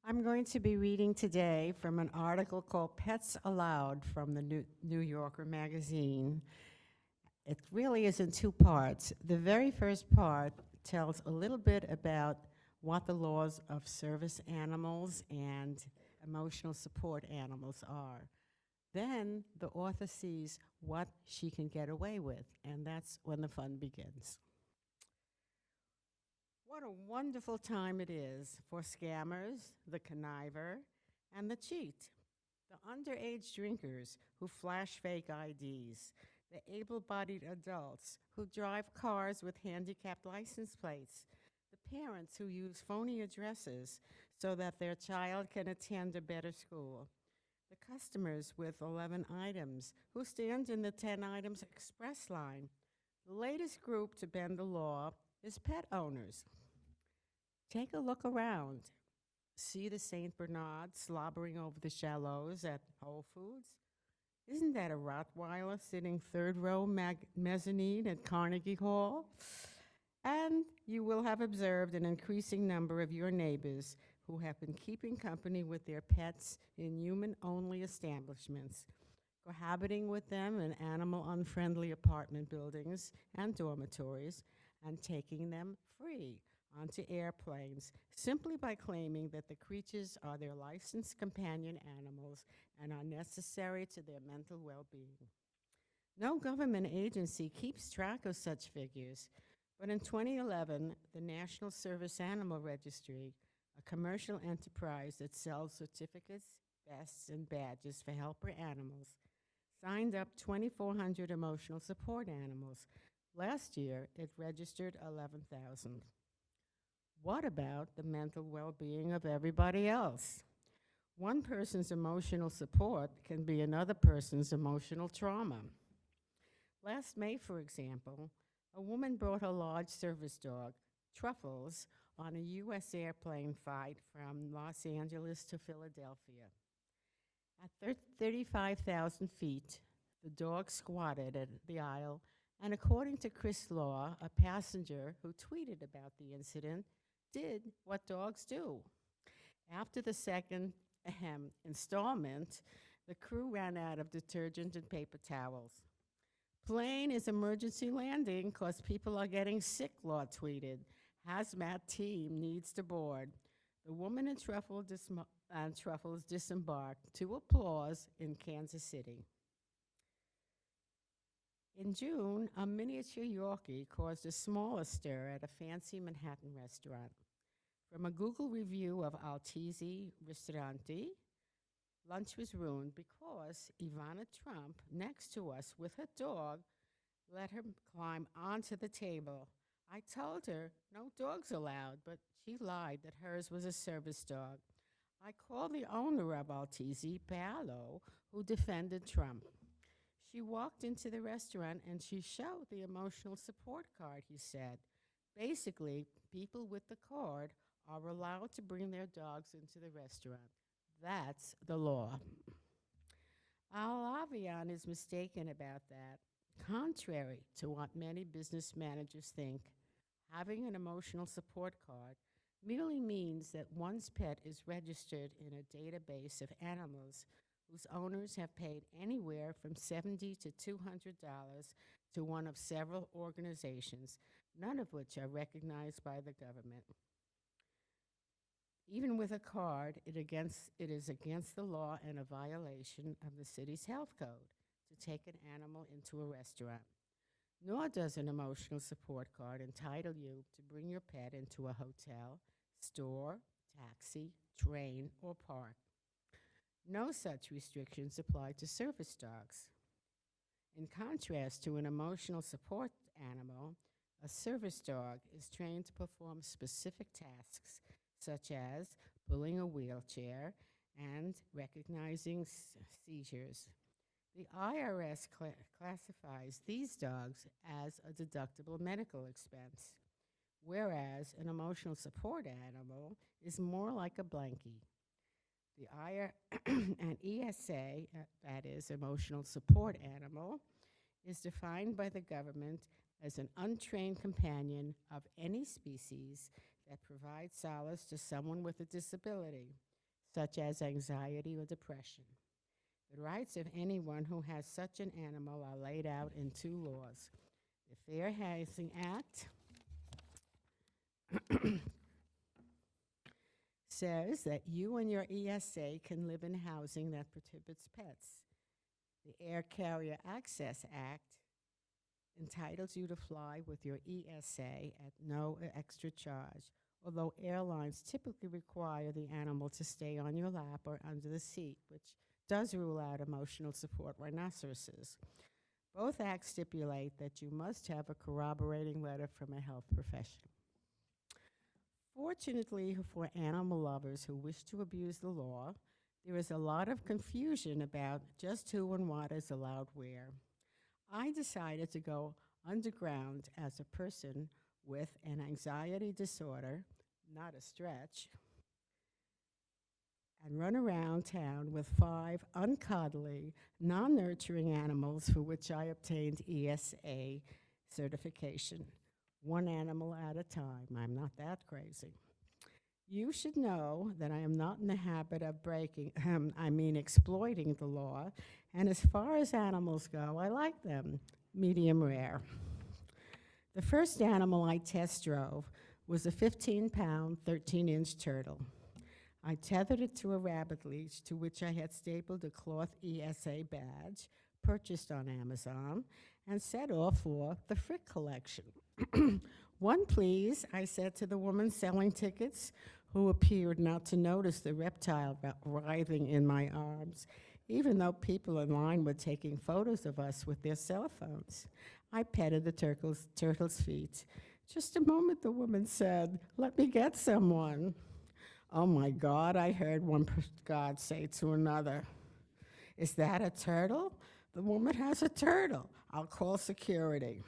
I'm going to be reading today from an article called Pets Allowed from the New Yorker magazine. It really is in two parts. The very first part tells a little bit about what the laws of service animals and emotional support animals are. Then the author sees what she can get away with, and that's when the fun begins. What a wonderful time it is for scammers, the conniver, and the cheat. The underage drinkers who flash fake IDs, the able bodied adults who drive cars with handicapped license plates, the parents who use phony addresses so that their child can attend a better school, the customers with 11 items who stand in the 10 items express line. The latest group to bend the law is pet owners. Take a look around. See the St. Bernard slobbering over the shallows at Whole Foods? Isn't that a Rottweiler sitting third row mezzanine at Carnegie Hall? And you will have observed an increasing number of your neighbors who have been keeping company with their pets in human-only establishments, cohabiting with them in animal-unfriendly apartment buildings and dormitories, and taking them free onto airplanes simply by claiming that the creatures are their licensed companion animals and are necessary to their mental well-being. No government agency keeps track of such figures, but in 2011, the National Service Animal Registry, a commercial enterprise that sells certificates, vests, and badges for helper animals, signed up 2,400 emotional support animals. Last year, it registered 11,000. What about the mental well-being of everybody else? One person's emotional support can be another person's emotional trauma. Last May, for example, a woman brought her large service dog, Truffles, on a U.S. airplane flight from Los Angeles to Philadelphia. At 35,000 feet, the dog squatted at the aisle, and according to Chris Law, a passenger who tweeted about the incident, did what dogs do. After the second installment, the crew ran out of detergent and paper towels. Plane is emergency landing because people are getting sick, Law tweeted. Hazmat team needs to board. The woman and Truffles disembarked to applause in Kansas City. In June, a miniature Yorkie caused a smaller stir at a fancy Manhattan restaurant. From a Google review of Altisi Ristorante, lunch was ruined because Ivana Trump, next to us with her dog, let her climb onto the table. I told her no dogs allowed, but she lied that hers was a service dog. I called the owner of Altisi, Paolo, who defended Trump. She walked into the restaurant and she showed the emotional support card, he said. Basically, people with the card are allowed to bring their dogs into the restaurant. That's the law. Al Avian is mistaken about that. Contrary to what many business managers think, having an emotional support card merely means that one's pet is registered in a database of animals whose owners have paid anywhere from $70 to $200 to one of several organizations, none of which are recognized by the government. Even with a card, it is against the law and a violation of the city's health code to take an animal into a restaurant. Nor does an emotional support card entitle you to bring your pet into a hotel, store, taxi, train, or park. No such restrictions apply to service dogs. In contrast to an emotional support animal, a service dog is trained to perform specific tasks such as pulling a wheelchair and recognizing seizures. The IRS classifies these dogs as a deductible medical expense, whereas an emotional support animal is more like a blankie. The an ESA, that is, emotional support animal, is defined by the government as an untrained companion of any species that provides solace to someone with a disability. such as anxiety or depression. The rights of anyone who has such an animal are laid out in two laws. The Fair Housing Act says that you and your ESA can live in housing that prohibits pets. The Air Carrier Access Act entitles you to fly with your ESA at no extra charge, although airlines typically require the animal to stay on your lap or under the seat, which does rule out emotional support rhinoceroses. Both acts stipulate that you must have a corroborating letter from a health professional. Fortunately for animal lovers who wish to abuse the law, there is a lot of confusion about just who and what is allowed where. I decided to go underground as a person with an anxiety disorder, not a stretch, and run around town with 5 uncuddly, non-nurturing animals for which I obtained ESA certification. One animal at a time. I'm not that crazy. You should know that I am not in the habit of exploiting the law, and as far as animals go, I like them, medium rare. The first animal I test drove was a 15-pound, 13-inch turtle. I tethered it to a rabbit leash to which I had stapled a cloth ESA badge, purchased on Amazon, and set off for the Frick collection. "One, please," I said to the woman selling tickets, who appeared not to notice the reptile writhing in my arms, even though people in line were taking photos of us with their cell phones. I petted the turtle's feet. "Just a moment," the woman said. "Let me get someone." "Oh my God," I heard one god say to another. "Is that a turtle? The woman has a turtle. I'll call security."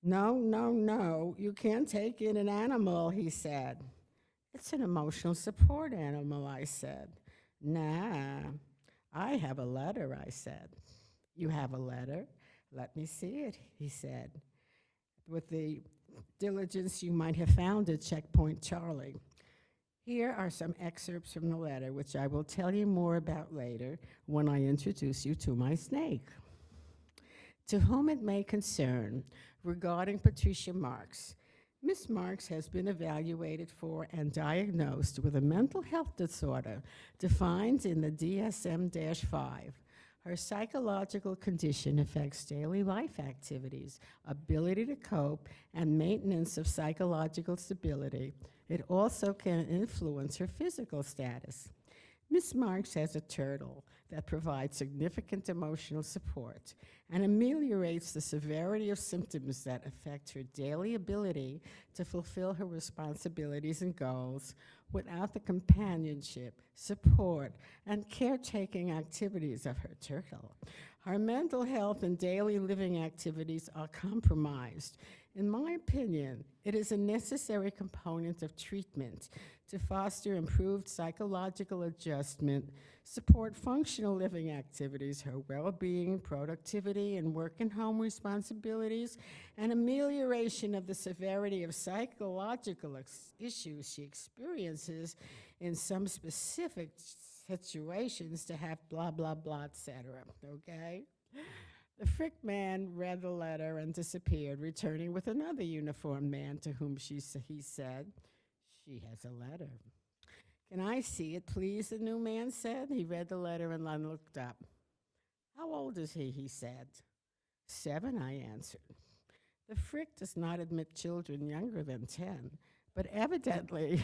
No, you can't take in an animal," he said. "It's an emotional support animal," I said. "Nah, I have a letter," I said. "You have a letter? Let me see it," he said. "With the diligence you might have found at Checkpoint Charlie." Here are some excerpts from the letter, which I will tell you more about later when I introduce you to my snake. "To whom it may concern, regarding Patricia Marks, Miss Marks has been evaluated for and diagnosed with a mental health disorder defined in the DSM-5. Her psychological condition affects daily life activities, ability to cope, and maintenance of psychological stability. It also can influence her physical status. Miss Marks has a turtle that provides significant emotional support and ameliorates the severity of symptoms that affect her daily ability to fulfill her responsibilities and goals without the companionship, support, and caretaking activities of her turtle. Her mental health and daily living activities are compromised. In my opinion, it is a necessary component of treatment to foster improved psychological adjustment, support functional living activities, her well-being, productivity, and work and home responsibilities, and amelioration of the severity of psychological issues she experiences in some specific situations to have blah, blah, blah, etc., okay? The Frick man read the letter and disappeared, returning with another uniformed man to whom he said, "She has a letter." "Can I see it, please?" the new man said. He read the letter and then looked up. "How old is he?" he said. "7, I answered. The Frick does not admit children younger than 10, but evidently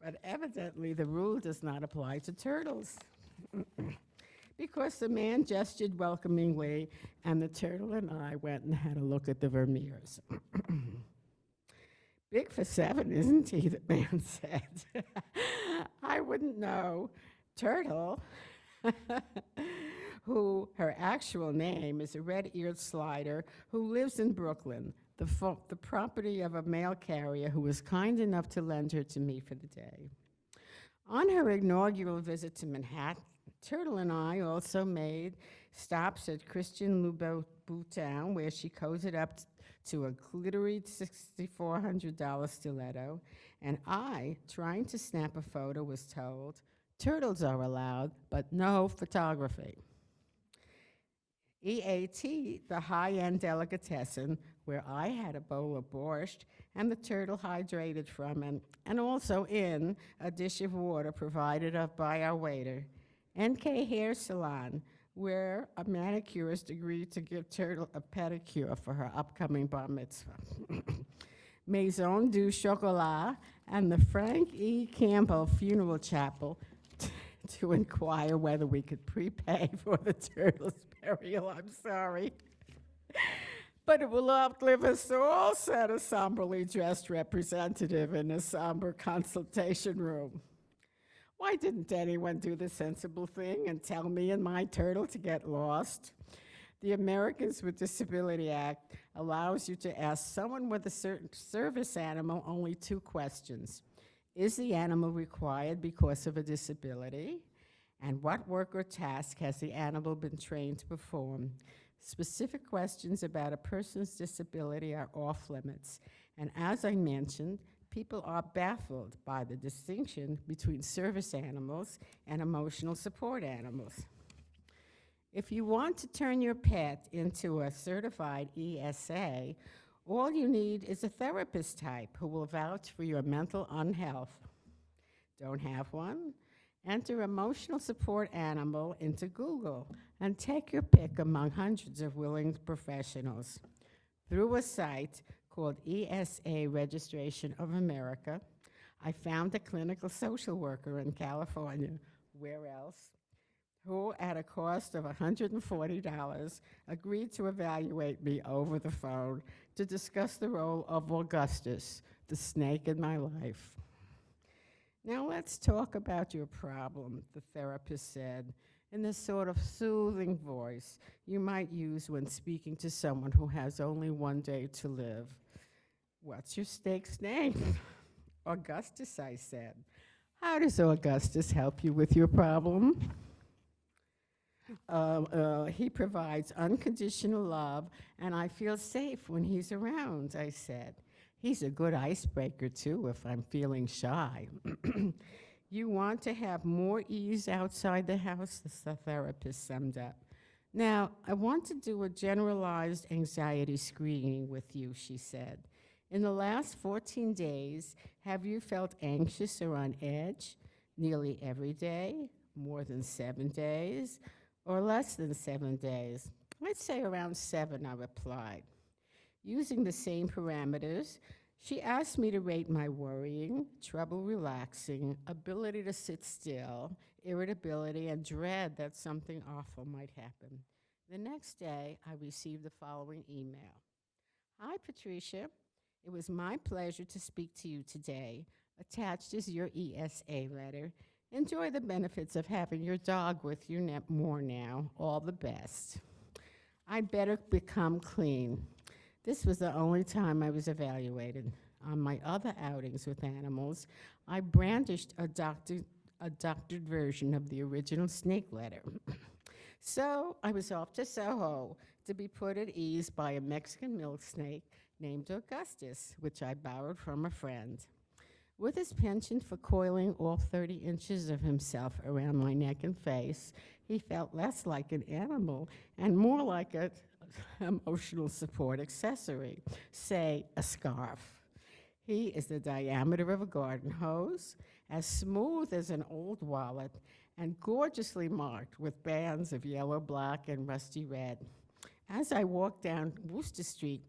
the rule does not apply to turtles." Because the man gestured welcomingly, and the turtle and I went and had a look at the Vermeers. "Big for 7, isn't he?" the man said. "I wouldn't know. Turtle," who her actual name is a red-eared slider who lives in Brooklyn, the property of a mail carrier who was kind enough to lend her to me for the day. On her inaugural visit to Manhattan, Turtle and I also made stops at Christian Louboutin, where she cozied up to a glittery $6,400 stiletto, and I, trying to snap a photo, was told, turtles are allowed, but no photography. EAT, the high-end delicatessen, where I had a bowl of borscht and the turtle hydrated from it, and also in a dish of water provided by our waiter. NK Hair Salon, where a manicurist agreed to give Turtle a pedicure for her upcoming bar mitzvah. Maison du Chocolat and the Frank E. Campbell Funeral Chapel to inquire whether we could prepay for the turtle's burial. I'm sorry. But it will outlive us all, said a somberly dressed representative in a somber consultation room. Why didn't anyone do the sensible thing and tell me and my turtle to get lost? The Americans with Disability Act allows you to ask someone with a certain service animal only 2 questions. Is the animal required because of a disability? And what work or task has the animal been trained to perform? Specific questions about a person's disability are off limits. And as I mentioned, people are baffled by the distinction between service animals and emotional support animals. If you want to turn your pet into a certified ESA, all you need is a therapist type who will vouch for your mental unhealth. Don't have one? Enter emotional support animal into Google and take your pick among hundreds of willing professionals. Through a site called ESA Registration of America, I found a clinical social worker in California, where else, who at a cost of $140 agreed to evaluate me over the phone to discuss the role of Augustus, the snake in my life. Now let's talk about your problem, the therapist said, in the sort of soothing voice you might use when speaking to someone who has only one day to live. What's your snake's name? Augustus, I said. How does Augustus help you with your problem? He provides unconditional love, and I feel safe when he's around, I said. He's a good icebreaker, too, if I'm feeling shy. You want to have more ease outside the house, the therapist summed up. Now, I want to do a generalized anxiety screening with you, she said. In the last 14 days, have you felt anxious or on edge? Nearly every day? More than 7 days? Or less than 7 days? I'd say around 7, I replied. Using the same parameters, she asked me to rate my worrying, trouble relaxing, ability to sit still, irritability, and dread that something awful might happen. The next day, I received the following email. Hi, Patricia. It was my pleasure to speak to you today. Attached is your ESA letter. Enjoy the benefits of having your dog with you more now. All the best. I'd better become clean. This was the only time I was evaluated. On my other outings with animals, I brandished a doctored version of the original snake letter. So I was off to Soho to be put at ease by a Mexican milk snake named Augustus, which I borrowed from a friend. With his penchant for coiling all 30 inches of himself around my neck and face, he felt less like an animal and more like an emotional support accessory, say a scarf. He is the diameter of a garden hose, as smooth as an old wallet, and gorgeously marked with bands of yellow, black, and rusty red. As I walked down Worcester Street,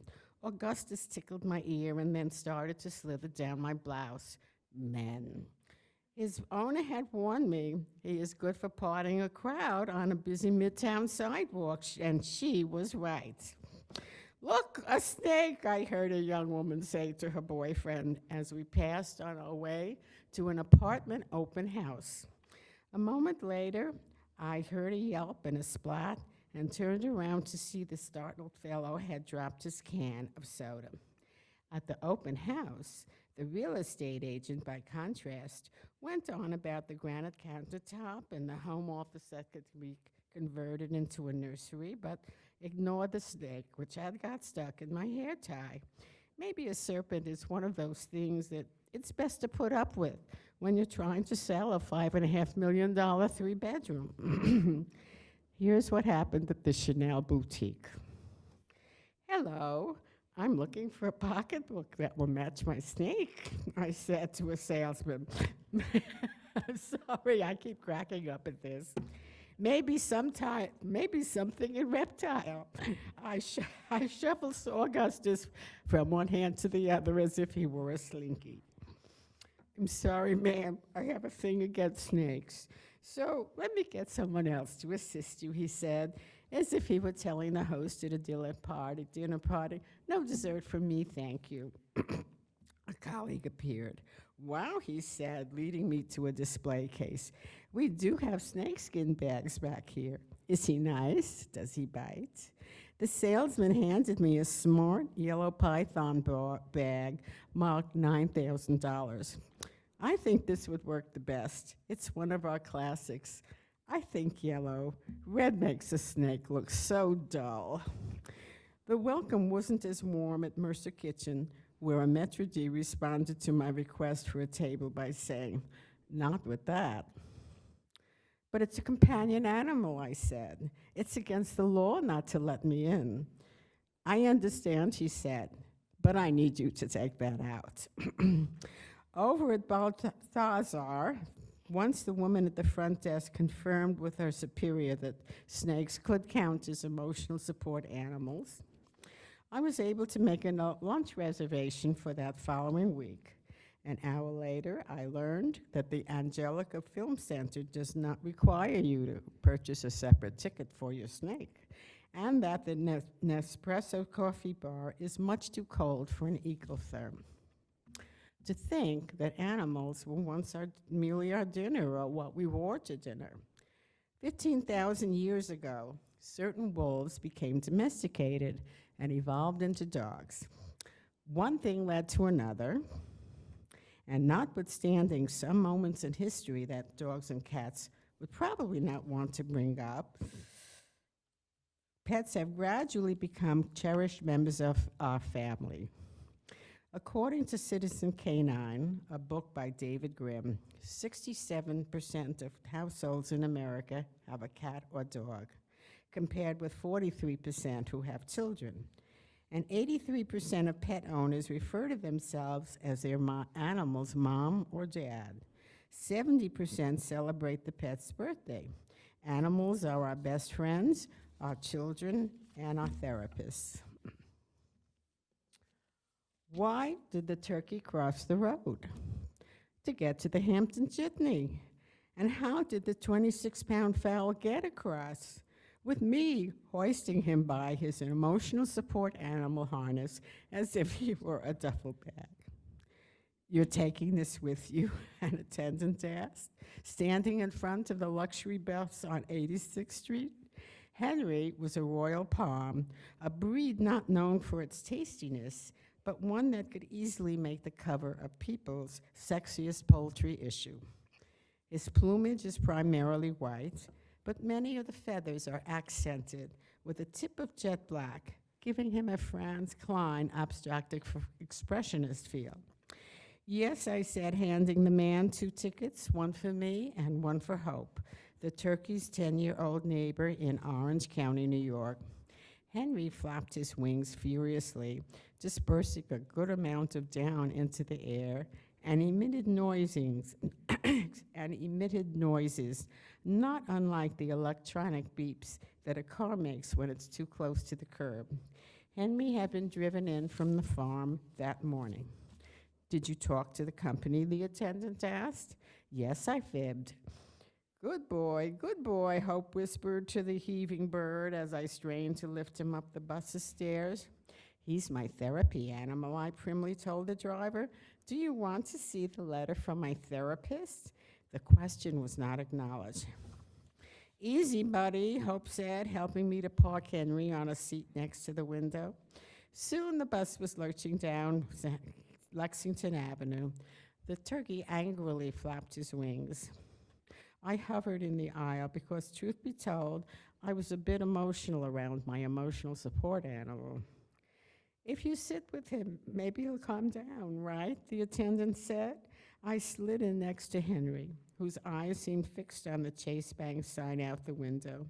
Augustus tickled my ear and then started to slither down my blouse. Men. His owner had warned me he is good for parting a crowd on a busy midtown sidewalk, and she was right. Look, a snake, I heard a young woman say to her boyfriend as we passed on our way to an apartment open house. A moment later, I heard a yelp and a splat and turned around to see the startled fellow had dropped his can of soda. At the open house, the real estate agent, by contrast, went on about the granite countertop and the home office that could be converted into a nursery, but Ignore the snake, which had got stuck in my hair tie. Maybe a serpent is one of those things that it's best to put up with when you're trying to sell a $5.5 million three-bedroom. Here's what happened at the Chanel boutique. Hello, I'm looking for a pocketbook that will match my snake, I said to a salesman. I'm sorry, I keep cracking up at this. Maybe something in reptile. I shuffled Augustus from one hand to the other as if he were a slinky. I'm sorry, ma'am, I have a thing against snakes. So let me get someone else to assist you, he said, as if he were telling the host at a dinner party, no dessert for me, thank you. A colleague appeared. Wow, he said, leading me to a display case. We do have snakeskin bags back here. Is he nice? Does he bite? The salesman handed me a smart yellow python bag marked $9,000. I think this would work the best. It's one of our classics. I think yellow. Red makes a snake look so dull. The welcome wasn't as warm at Mercer Kitchen, where a maitre d' responded to my request for a table by saying, not with that. But it's a companion animal, I said. It's against the law not to let me in. I understand, he said, but I need you to take that out. Over at Balthazar, once the woman at the front desk confirmed with her superior that snakes could count as emotional support animals, I was able to make a lunch reservation for that following week. An hour later, I learned that the Angelica Film Center does not require you to purchase a separate ticket for your snake, and that the Nespresso coffee bar is much too cold for an ecotherm. To think that animals were once merely our dinner or what we wore to dinner. 15,000 years ago, certain wolves became domesticated and evolved into dogs. One thing led to another, and notwithstanding some moments in history that dogs and cats would probably not want to bring up, pets have gradually become cherished members of our family. According to Citizen Canine, a book by David Grimm, 67% of households in America have a cat or dog, compared with 43% who have children. And 83% of pet owners refer to themselves as their animal's mom or dad. 70% celebrate the pet's birthday. Animals are our best friends, our children, and our therapists. Why did the turkey cross the road? To get to the Hampton Jitney. And how did the 26-pound fowl get across? With me hoisting him by his emotional support animal harness as if he were a duffel bag. You're taking this with you, an attendant asked, standing in front of the luxury bus on 86th Street. Henry was a royal palm, a breed not known for its tastiness, but one that could easily make the cover of People's Sexiest Poultry issue. His plumage is primarily white, but many of the feathers are accented with a tip of jet black, giving him a Franz Klein abstract expressionist feel. Yes, I said, handing the man 2 tickets, one for me and one for Hope, the turkey's 10-year-old neighbor in Orange County, New York. Henry flapped his wings furiously, dispersing a good amount of down into the air, and emitted noises not unlike the electronic beeps that a car makes when it's too close to the curb. Henry had been driven in from the farm that morning. Did you talk to the company, the attendant asked? Yes, I fibbed. Good boy, Hope whispered to the heaving bird as I strained to lift him up the bus's stairs. He's my therapy animal, I primly told the driver. Do you want to see the letter from my therapist? The question was not acknowledged. Easy, buddy, Hope said, helping me to park Henry on a seat next to the window. Soon the bus was lurching down Lexington Avenue. The turkey angrily flapped his wings. I hovered in the aisle because, truth be told, I was a bit emotional around my emotional support animal. If you sit with him, maybe he'll calm down, right? The attendant said. I slid in next to Henry, whose eyes seemed fixed on the Chase Bank sign out the window.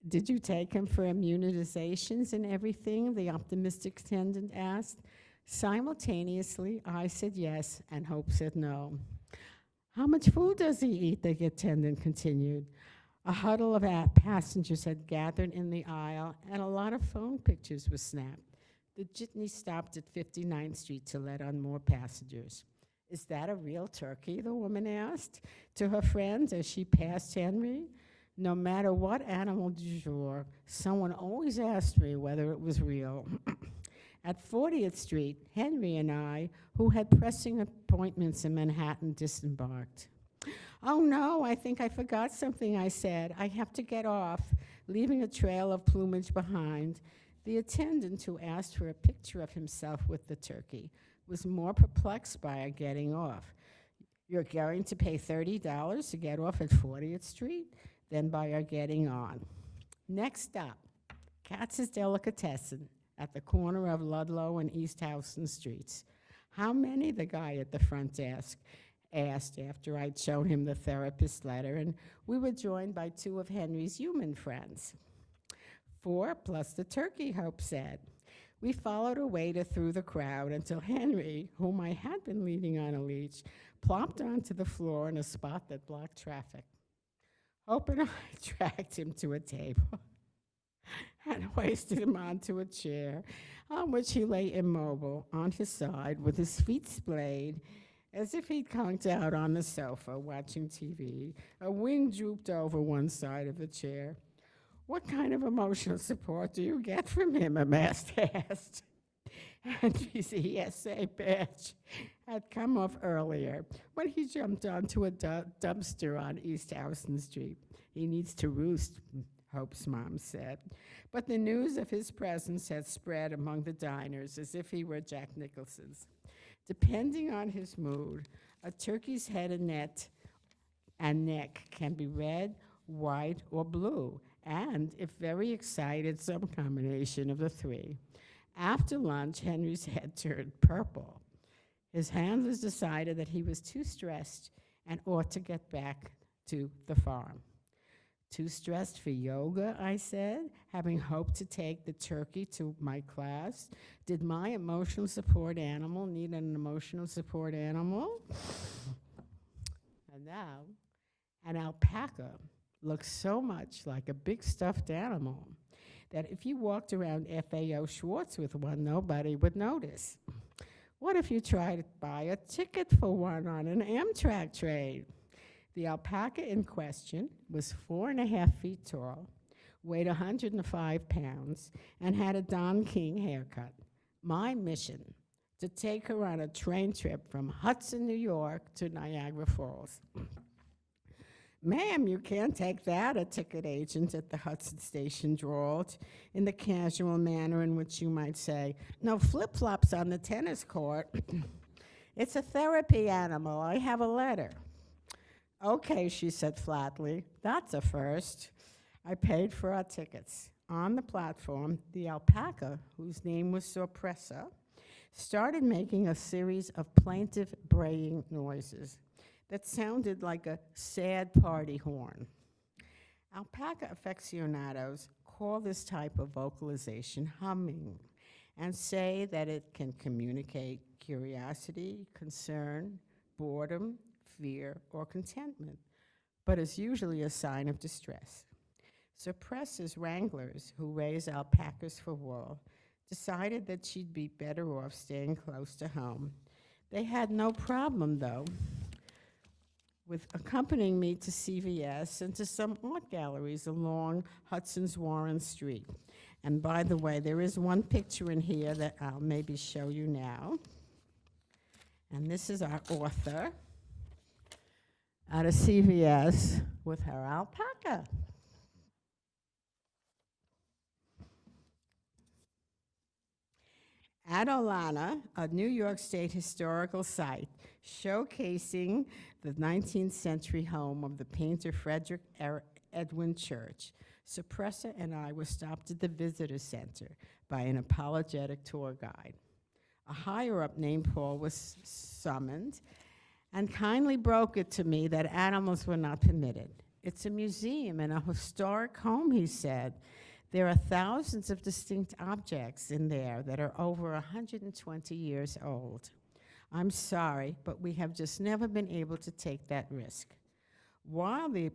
Did you take him for immunizations and everything? The optimistic attendant asked. Simultaneously, I said yes, and Hope said no. How much food does he eat? The attendant continued. A huddle of passengers had gathered in the aisle, and a lot of phone pictures were snapped. The jitney stopped at 59th Street to let on more passengers. Is that a real turkey? The woman asked to her friends as she passed Henry. No matter what animal du jour, someone always asked me whether it was real. At 40th Street, Henry and I, who had pressing appointments in Manhattan, disembarked. Oh no, I think I forgot something, I said. I have to get off, leaving a trail of plumage behind. The attendant, who asked for a picture of himself with the turkey, was more perplexed by our getting off. You're going to pay $30 to get off at 40th Street? Then by our getting on. Next stop, Katz's Delicatessen at the corner of Ludlow and East Houston Streets. How many? The guy at the front desk asked after I'd shown him the therapist's letter, and we were joined by two of Henry's human friends. 4 plus the turkey, Hope said. We followed a waiter through the crowd until Henry, whom I had been leading on a leash, plopped onto the floor in a spot that blocked traffic. Hope and I dragged him to a table and hoisted him onto a chair on which he lay immobile on his side with his feet splayed as if he'd conked out on the sofa watching TV. A wing drooped over one side of the chair. What kind of emotional support do you get from him? A master asked. Henry's ESA badge had come off earlier when he jumped onto a dumpster on East Houston Street. He needs to roost, Hope's mom said. But the news of his presence had spread among the diners as if he were Jack Nicholson's. Depending on his mood, a turkey's head and neck can be red, white, or blue, and, if very excited, some combination of the three. After lunch, Henry's head turned purple. His handlers decided that he was too stressed and ought to get back to the farm. Too stressed for yoga, I said, having hoped to take the turkey to my class. Did my emotional support animal need an emotional support animal? And now, an alpaca looks so much like a big stuffed animal that if you walked around FAO Schwartz with one, nobody would notice. What if you tried to buy a ticket for one on an Amtrak train? The alpaca in question was 4.5 feet tall, weighed 105 pounds, and had a Don King haircut. My mission, to take her on a train trip from Hudson, New York to Niagara Falls. Ma'am, you can't take that, a ticket agent at the Hudson station drawled, in the casual manner in which you might say, no flip-flops on the tennis court. It's a therapy animal. I have a letter. Okay, she said flatly. That's a first. I paid for our tickets. On the platform, the alpaca, whose name was Sorpresa, started making a series of plaintive braying noises that sounded like a sad party horn. Alpaca aficionados call this type of vocalization humming and say that it can communicate curiosity, concern, boredom, fear, or contentment, but is usually a sign of distress. Sorpresa's wranglers, who raise alpacas for wool, decided that she'd be better off staying close to home. They had no problem, though, with accompanying me to CVS and to some art galleries along Hudson's Warren Street. And by the way, there is one picture in here that I'll maybe show you now. And this is our author at a CVS with her alpaca. At Olana, a New York State historical site showcasing the 19th century home of the painter Frederick Edwin Church, Suppressor and I were stopped at the visitor center by an apologetic tour guide. A higher-up named Paul was summoned and kindly broke it to me that animals were not permitted. It's a museum and a historic home, he said. There are thousands of distinct objects in there that are over 120 years old. I'm sorry, but we have just never been able to take that risk. While the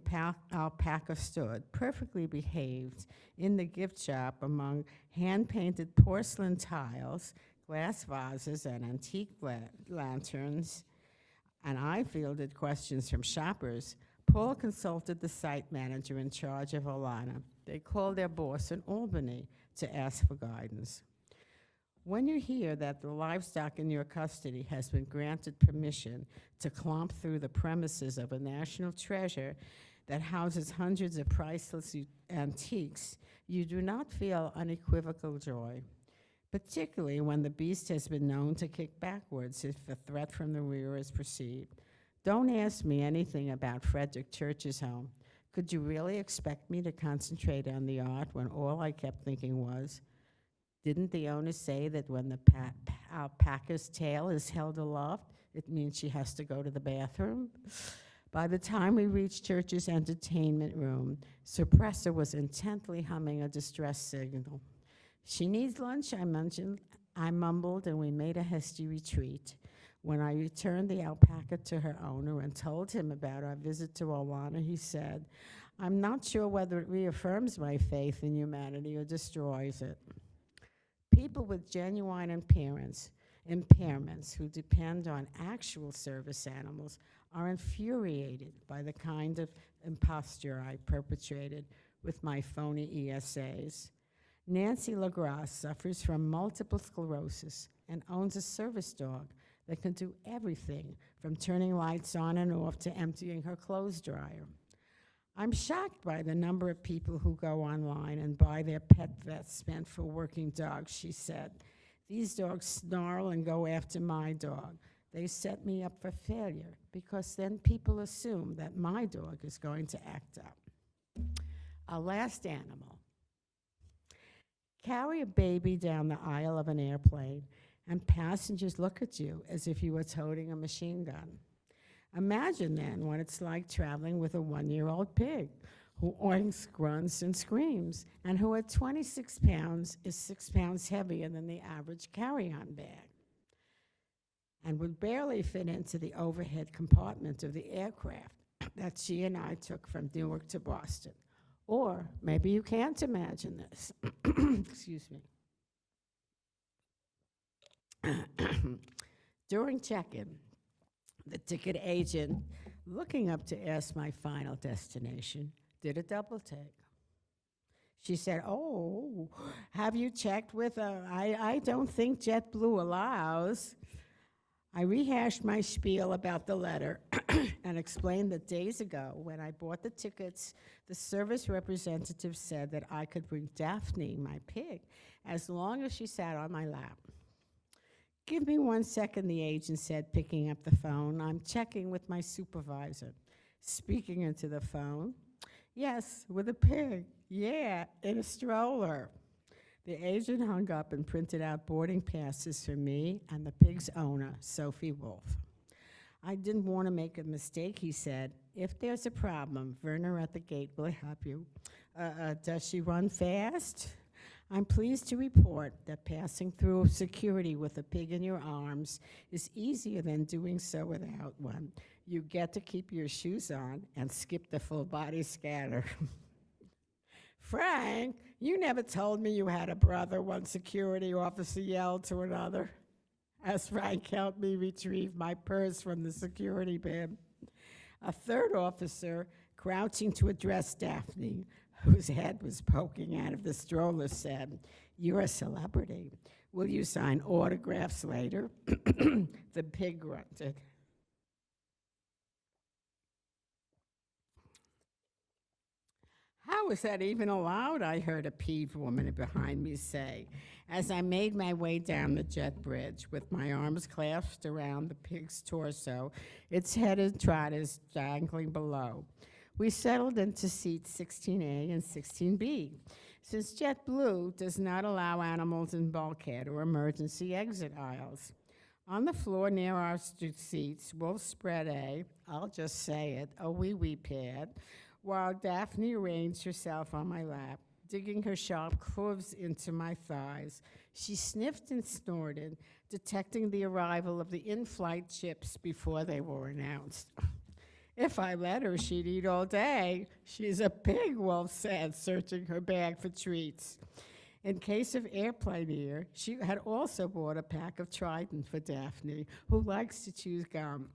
alpaca stood, perfectly behaved, in the gift shop among hand-painted porcelain tiles, glass vases, and antique lanterns, and I fielded questions from shoppers, Paul consulted the site manager in charge of Olana. They called their boss in Albany to ask for guidance. When you hear that the livestock in your custody has been granted permission to clomp through the premises of a national treasure that houses hundreds of priceless antiques, you do not feel unequivocal joy, particularly when the beast has been known to kick backwards if a threat from the rear is perceived. Don't ask me anything about Frederick Church's home. Could you really expect me to concentrate on the art when all I kept thinking was, didn't the owner say that when the alpaca's tail is held aloft, it means she has to go to the bathroom? By the time we reached Church's entertainment room, Suppressor was intently humming a distress signal. She needs lunch, I mentioned. I mumbled, and we made a hasty retreat. When I returned the alpaca to her owner and told him about our visit to Olana, he said, I'm not sure whether it reaffirms my faith in humanity or destroys it. People with genuine impairments who depend on actual service animals are infuriated by the kind of imposture I perpetrated with my phony ESAs. Nancy LaGrasse suffers from multiple sclerosis and owns a service dog that can do everything from turning lights on and off to emptying her clothes dryer. I'm shocked by the number of people who go online and buy their pet vets meant for working dogs, she said. These dogs snarl and go after my dog. They set me up for failure because then people assume that my dog is going to act up. Our last animal. Carry a baby down the aisle of an airplane and passengers look at you as if you were toting a machine gun. Imagine then what it's like traveling with a 1-year-old pig who oinks, grunts, and screams, and who at 26 pounds is 6 pounds heavier than the average carry-on bag and would barely fit into the overhead compartment of the aircraft that she and I took from Newark to Boston. Or maybe you can't imagine this. Excuse me. During check-in, the ticket agent, looking up to ask my final destination, did a double take. She said, oh, have you checked with I don't think JetBlue allows. I rehashed my spiel about the letter and explained that days ago when I bought the tickets, the service representative said that I could bring Daphne, my pig, as long as she sat on my lap. Give me 1 second, the agent said, picking up the phone. I'm checking with my supervisor. Speaking into the phone. Yes, with a pig. Yeah, in a stroller. The agent hung up and printed out boarding passes for me and the pig's owner, Sophie Wolf. I didn't want to make a mistake, he said. If there's a problem, Werner at the gate will help you. Does she run fast? I'm pleased to report that passing through security with a pig in your arms is easier than doing so without one. You get to keep your shoes on and skip the full body scanner. Frank, you never told me you had a brother, one security officer yelled to another, as Frank helped me retrieve my purse from the security bin. A third officer, crouching to address Daphne, whose head was poking out of the stroller, said, you're a celebrity. Will you sign autographs later? The pig grunted. How is that even allowed? I heard a peeved woman behind me say, as I made my way down the jet bridge with my arms clasped around the pig's torso, its head and trotters dangling below. We settled into seats 16A and 16B, since JetBlue does not allow animals in bulkhead or emergency exit aisles. On the floor near our seats, Wolf spread I'll just say it, a wee-wee pad, while Daphne arranged herself on my lap, digging her sharp hooves into my thighs. She sniffed and snorted, detecting the arrival of the in-flight chips before they were announced. If I let her, she'd eat all day. She's a pig, Wolf said, searching her bag for treats. In case of airplane ear, she had also bought a pack of Trident for Daphne, who likes to chew gum.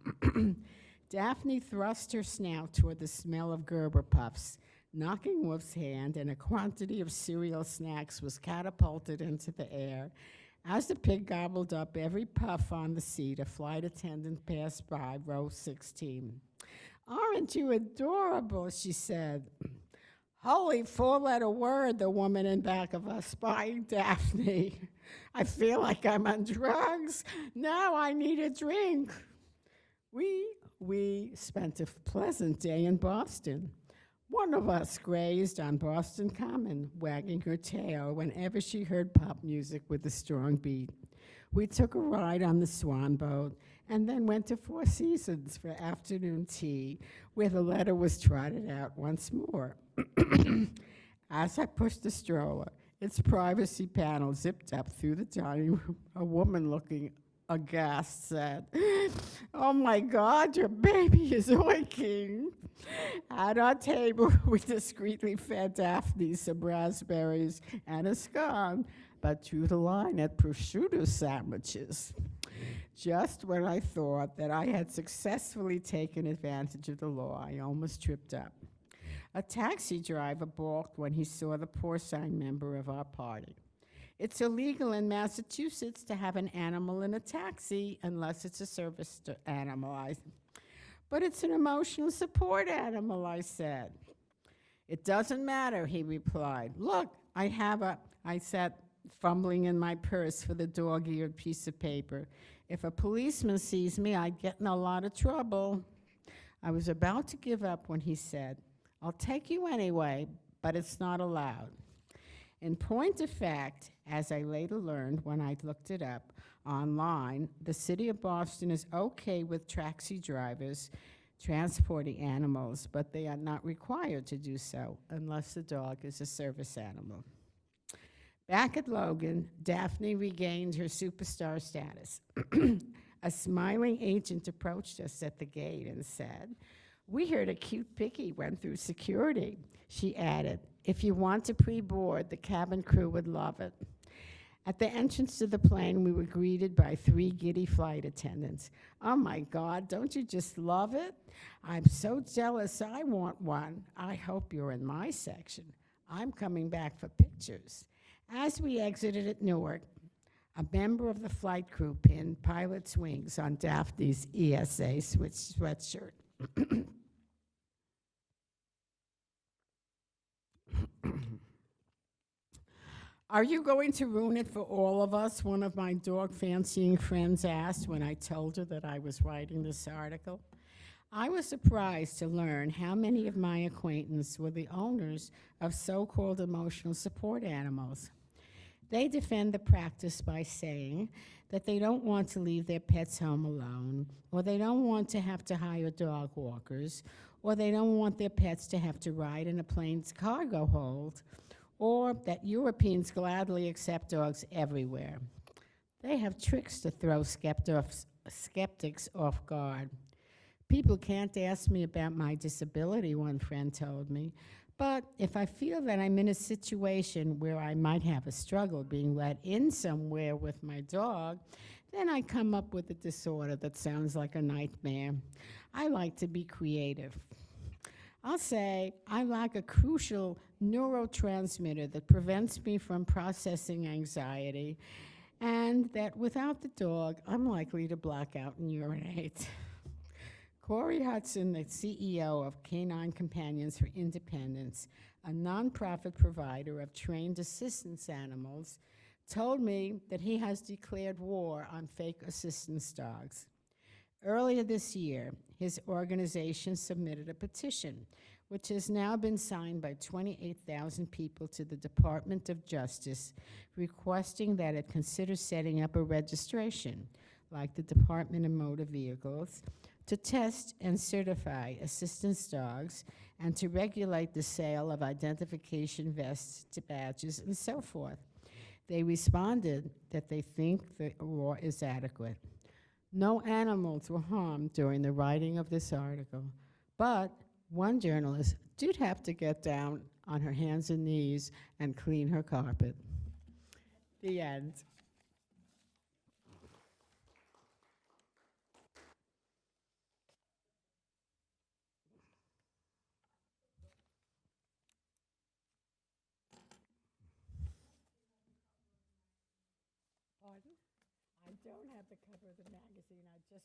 Daphne thrust her snout toward the smell of Gerber puffs. Knocking Wolf's hand, and a quantity of cereal snacks was catapulted into the air. As the pig gobbled up every puff on the seat, a flight attendant passed by row 16. "Aren't you adorable?" she said. "Holy four-letter word," the woman in back of us, spying Daphne. "I feel like I'm on drugs. Now I need a drink." We spent a pleasant day in Boston. One of us grazed on Boston Common, wagging her tail whenever she heard pop music with a strong beat. We took a ride on the Swan Boat and then went to Four Seasons for afternoon tea, where the letter was trotted out once more. As I pushed the stroller, its privacy panel zipped up through the dining room. A woman looking aghast said, "Oh my God, your baby is oinking." At our table, we discreetly fed Daphne some raspberries and a scone, but drew the line at prosciutto sandwiches. Just when I thought that I had successfully taken advantage of the law, I almost tripped up. A taxi driver balked when he saw the porcine member of our party. It's illegal in Massachusetts to have an animal in a taxi unless it's a service animal. But it's an emotional support animal, I said. "It doesn't matter," he replied. "Look, I sat fumbling in my purse for the dog-eared piece of paper. "If a policeman sees me, I'd get in a lot of trouble." I was about to give up when he said, "I'll take you anyway, but it's not allowed." In point of fact, as I later learned when I looked it up online, the city of Boston is okay with taxi drivers transporting animals, but they are not required to do so unless the dog is a service animal. Back at Logan, Daphne regained her superstar status. A smiling agent approached us at the gate and said, "We heard a cute piggy went through security." She added, "If you want to pre-board, the cabin crew would love it." At the entrance to the plane, we were greeted by 3 giddy flight attendants. "Oh my God, don't you just love it? I'm so jealous, I want one. I hope you're in my section. I'm coming back for pictures." As we exited at Newark, a member of the flight crew pinned pilot's wings on Daphne's ESA sweatshirt. "Are you going to ruin it for all of us?" one of my dog-fancying friends asked when I told her that I was writing this article. I was surprised to learn how many of my acquaintances were the owners of so-called emotional support animals. They defend the practice by saying that they don't want to leave their pets home alone, or they don't want to have to hire dog walkers, or they don't want their pets to have to ride in a plane's cargo hold, or that Europeans gladly accept dogs everywhere. They have tricks to throw skeptics off guard. "People can't ask me about my disability," one friend told me, "but if I feel that I'm in a situation where I might have a struggle being let in somewhere with my dog, then I come up with a disorder that sounds like a nightmare. I like to be creative. I'll say I lack a crucial neurotransmitter that prevents me from processing anxiety, and that without the dog, I'm likely to black out and urinate." Corey Hudson, the CEO of Canine Companions for Independence, a nonprofit provider of trained assistance animals, told me that he has declared war on fake assistance dogs. Earlier this year, his organization submitted a petition which has now been signed by 28,000 people to the Department of Justice, requesting that it consider setting up a registration, like the Department of Motor Vehicles, to test and certify assistance dogs and to regulate the sale of identification vests, badges, and so forth. They responded that they think the law is adequate. No animals were harmed during the writing of this article, but one journalist did have to get down on her hands and knees and clean her carpet. The end. Pardon? I don't have the cover of the magazine. I just